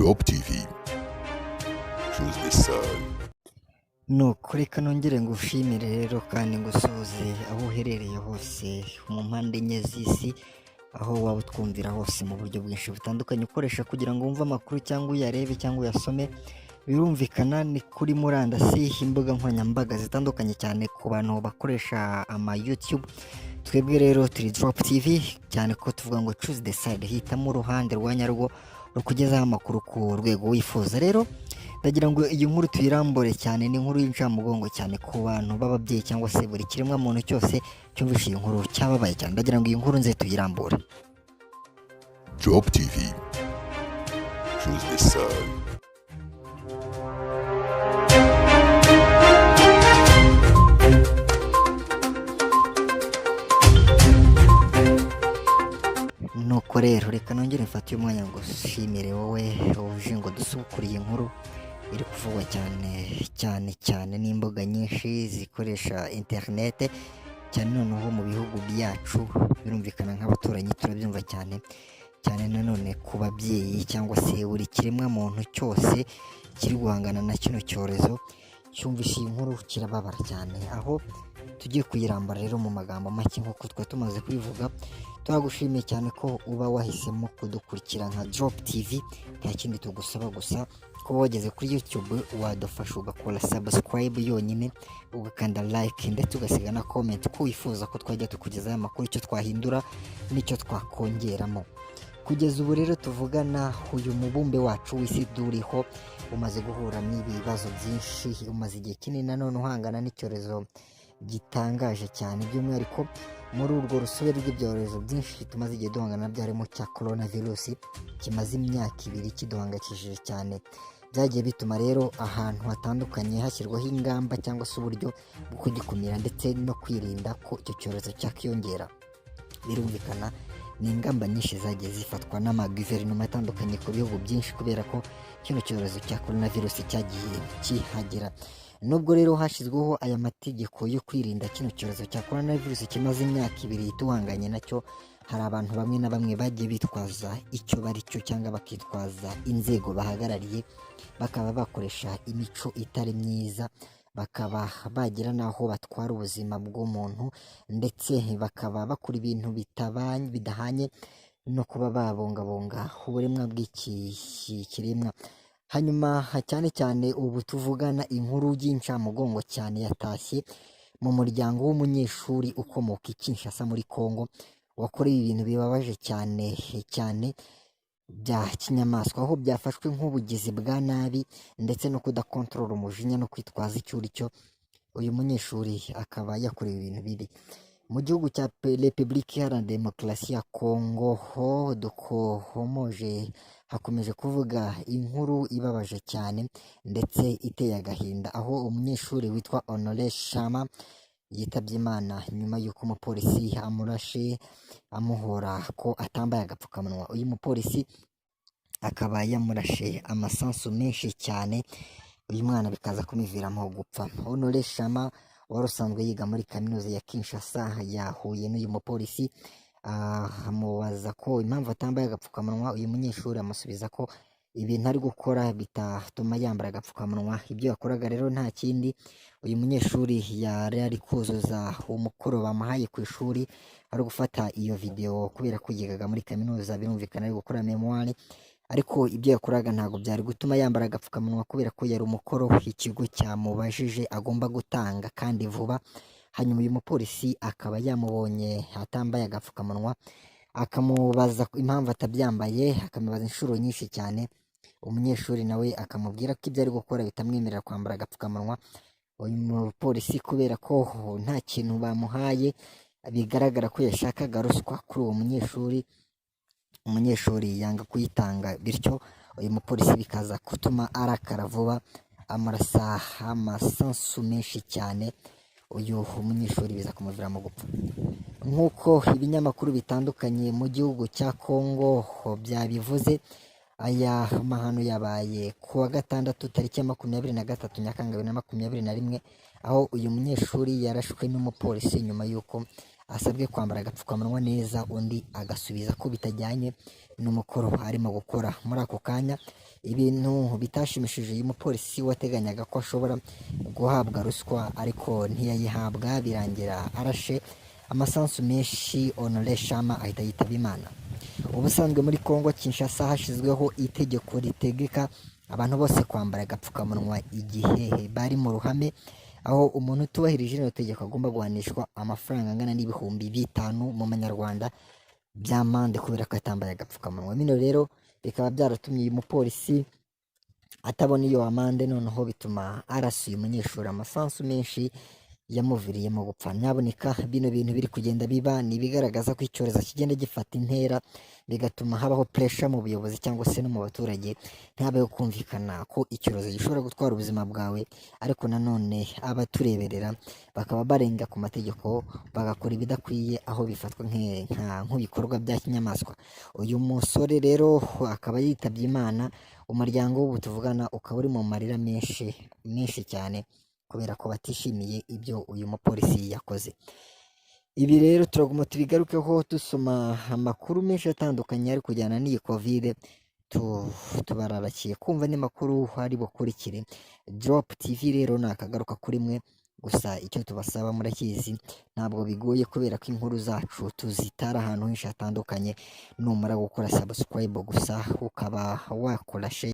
Drop TV. Choose the sun. nuko reka nongere ngushimire rero kandi ngusuhuze aho uherereye hose mu mpande enye z'isi, aho waba utwumvira hose mu buryo bwinshi butandukanye ukoresha kugira ngo wumve amakuru cyangwa uyarebe cyangwa uyasome. Birumvikana ni kuri murandasi, imbuga nkoranyambaga zitandukanye cyane ku bantu bakoresha ama YouTube. Twebwe rero turi Drop TV, cyane ko tuvuga ngo choose the side, hitamo uruhande rwa nyarwo rukugezaho amakuru ku rwego wifuza. Rero ndagira ngo iyi nkuru tuyirambure cyane, ni inkuru y'incamugongo cyane ku bantu b'ababyeyi cyangwa se buri kiremwa muntu cyose cyumvishe iyi nkuru cyababaye cyane. Ndagira ngo iyi nkuru nze tuyirambure. Drop TV. Choose the sun. Nuko rero reka nongere mfate uyu mwanya ngo ushimire wowe uje ngo dusukuriye inkuru iri kuvugwa cyane n'imbuga nyinshi zikoresha interinete, cyane noneho mu bihugu byacu. Birumvikana nk'abaturanyi turabyumva cyane nanone ku babyeyi cyangwa se buri kiremwa muntu cyose kiri guhangana na kino cyorezo cyumvishe iyi nkuru kirababara cyane. Aho tugiye kuyirambara rero mu magambo make nk'uko twari tumaze kubivuga. Turagushimiye cyane ko uba wahisemo kudukurikira nka Drop TV. Nta kindi tugusaba gusa kuba wageze kuri YouTube wadufasha ugakora subscribe yonyine, ugakanda like ndetse ugasiga na comment ko wifuza ko twajya tukugezaho amakuru, icyo twahindura n'icyo twakongeramo. Kugeza ubu rero tuvugana, uyu mubumbe wacu w'isi duriho umaze guhura n'ibibazo byinshi, umaze igihe kinini nanone uhangana n'icyorezo gitangaje cyane, by'umwihariko muri urwo rusobe rw'ibyorezo byinshi tumaze igihe duhangana nabyo, harimo cya coronavirus kimaze imyaka 2 kiduhangayikishije cyane. Byagiye bituma rero ahantu hatandukanye hashyirwaho ingamba cyangwa se uburyo bwo kugikumira ndetse no kwirinda ko icyo cyorezo cyakiyongera. Birumvikana ni ingamba nyinshi zagiye zifatwa n'amaguverinoma atandukanye ku bihugu byinshi kubera ko kino cyorezo cya coronavirus cyagiye kihagera. Nubwo rero hashyizweho aya mategeko yo kwirinda kino cyorezo cya coronavirus kimaze imyaka 2 tuhanganye nacyo, hari abantu bamwe na bamwe bagiye bitwaza icyo bari cyo cyangwa bakitwaza inzego bahagarariye, bakaba bakoresha imico itari myiza, bakaba bagira naho batwara ubuzima bw'umuntu ndetse bakaba bakora ibintu bidahanye no kuba babungabunga uburemwa bw'iki kiremwa. Hanyuma cyane ubu tuvugana, inkuru y'incamugongo cyane yatashye mu muryango w'umunyeshuri ukomoka i Kinshasa muri Congo, wakoreye ibintu bibabaje cyane bya kinyamaswa, aho byafashwe nk'ubugizi bwa nabi ndetse no kudakontorora umujinya no kwitwaza icyo uri cyo. Uyu munyeshuri akaba yakorewe ibintu bibi mu gihugu cya Repubulika Iharanira Demokarasi ya Congo. Ho dukomoje hakomeje kuvuga inkuru ibabaje cyane ndetse iteye agahinda, aho umunyeshuri witwa Honore Shama yitabye Imana nyuma y'uko umupolisi amurashe amuhora ko atambaye agapfukamunwa. Uyu mupolisi akaba yamurashe amasansu menshi cyane, uyu mwana bikaza kumuviramo gupfa. Honore Shama wari usanzwe yiga muri kaminuza ya Kinshasa yahuye n'uyu mupolisi, amubaza ko impamvu atambaye agapfukamunwa. Uyu munyeshuri amusubiza ko ibintu ari gukora bitatuma yambara agapfukamunwa. Ibyo yakoraga rero nta kindi, uyu munyeshuri yari ari kuzuza umukoro bamuhaye ku ishuri, ari gufata iyo video kubera ko yigaga muri kaminuza. Birumvikana ari gukora memoire, ariko ibyo yakoraga ntabwo byari gutuma yambara agapfukamunwa kubera ko yari umukoro ikigo cyamubajije agomba gutanga kandi vuba. Hanyuma uyu mupolisi akaba yamubonye atambaye agapfukamunwa, akamubaza impamvu atabyambaye, akamubaza inshuro nyinshi cyane. Umunyeshuri nawe akamubwira ko ibyo ari gukora bitamwemerera kwambara agapfukamunwa. Uyu mupolisi kubera ko nta kintu bamuhaye, bigaragara ko yashakaga ruswa kuri uwo munyeshuri, umunyeshuri yanga kuyitanga, bityo uyu mupolisi bikaza gutuma arakara vuba, amurasa amasansu menshi cyane. Uyu umunyeshuri biza kumuviramo gupfa. Nk'uko ibinyamakuru bitandukanye mu gihugu cya Congo byabivuze, aya mahano yabaye ku wa gatandatu tariki ya 23 Nyakanga 2021, aho uyu munyeshuri yarashwe n'umupolisi nyuma y'uko asabwe kwambara agapfukamunwa neza, undi agasubiza ko bitajyanye n'umukoro arimo gukora muri ako kanya. Ibintu bitashimishije uyu mupolisi wateganyaga ko ashobora guhabwa ruswa ariko ntiyayihabwa, birangira arashe amasansu menshi. Honore Shama ahita yitaba Imana. Ubusanzwe muri Kongo Kinshasa hashyizweho itegeko ritegeka abantu bose kwambara agapfukamunwa igihe bari mu ruhame, aho umuntu utubahirije rino tegeko agomba guhanishwa amafaranga angana n'ibihumbi 5 mu manyarwanda by'amande kubera ko atambaye agapfukamunwa. Bino rero bikaba byaratumye uyu mupolisi atabona iyo amande, noneho bituma arasa uyu munyeshuri amasansu menshi yamuviriyemo gupfa. Nyaboneka bino bintu biri kugenda biba ni ibigaragaza ko icyorezo kigenda gifata intera, bigatuma habaho pressure mu buyobozi cyangwa se no mu baturage, ntihabeho kumvikana ko icyorezo gishobora gutwara ubuzima bwawe, ariko nanone abatureberera bakaba barenga ku mategeko bagakora ibidakwiye, aho bifatwa nk'ibikorwa bya kinyamaswa. Uyu musore rero akaba yitabye Imana, umuryango w'ubu tuvugana ukaba uri mu marira menshi cyane kubera ko batishimiye ibyo uyu mupolisi yakoze. Ibi rero turaguma tubigarukeho dusoma amakuru menshi atandukanye ari kujyana n'iyi Covid. Tubararakiye kumva n'amakuru hari bukurikire. Drop TV rero nakagaruka kuri mwe, gusa icyo tubasaba murakizi, ntabwo bigoye kubera ko inkuru zacu tuzitara ahantu henshi hatandukanye. Numara gukora subscribe gusa ukaba wakora share